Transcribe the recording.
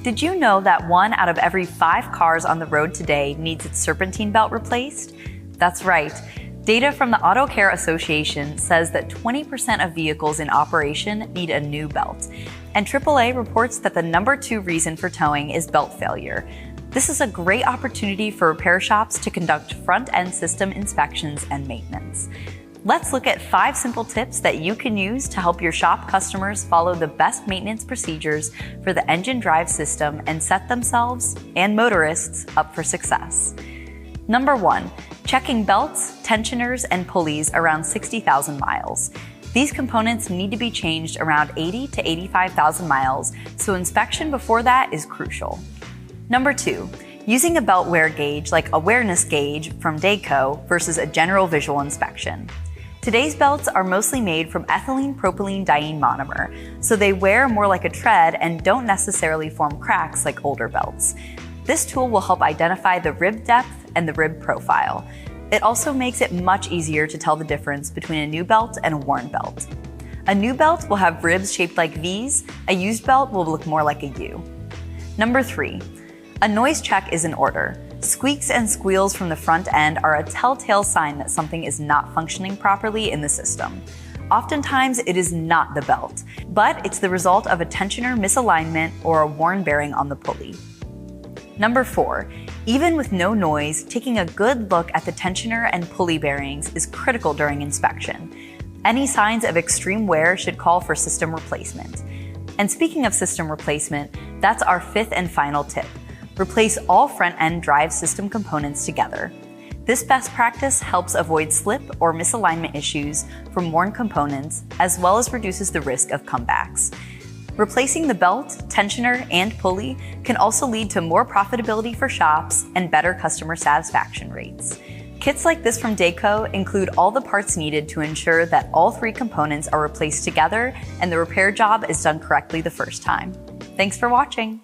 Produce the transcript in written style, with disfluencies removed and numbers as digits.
Did you know that 1 out of every 5 cars on the road today needs its serpentine belt replaced? That's right. Data from the Auto Care Association says that 20% of vehicles in operation need a new belt. And AAA reports that the number 2 reason for towing is belt failure. This is a great opportunity for repair shops to conduct front-end system inspections and maintenance. Let's look at 5 simple tips that you can use to help your shop customers follow the best maintenance procedures for the engine drive system and set themselves and motorists up for success. Number 1, checking belts, tensioners, and pulleys around 60,000 miles. These components need to be changed around 80 to 85,000 miles, so inspection before that is crucial. Number 2, using a belt wear gauge like Awareness Gauge from Dayco versus a general visual inspection. Today's belts are mostly made from ethylene propylene diene monomer, so they wear more like a tread and don't necessarily form cracks like older belts. This tool will help identify the rib depth and the rib profile. It also makes it much easier to tell the difference between a new belt and a worn belt. A new belt will have ribs shaped like V's, a used belt will look more like a U. Number 3, a noise check is in order. Squeaks and squeals from the front end are a telltale sign that something is not functioning properly in the system. Oftentimes, it is not the belt, but it's the result of a tensioner misalignment or a worn bearing on the pulley. Number 4, even with no noise, taking a good look at the tensioner and pulley bearings is critical during inspection. Any signs of extreme wear should call for system replacement. And speaking of system replacement, that's our 5th and final tip. Replace all front-end drive system components together. This best practice helps avoid slip or misalignment issues from worn components, as well as reduces the risk of comebacks. Replacing the belt, tensioner, and pulley can also lead to more profitability for shops and better customer satisfaction rates. Kits like this from Dayco include all the parts needed to ensure that all 3 components are replaced together and the repair job is done correctly the first time. Thanks for watching.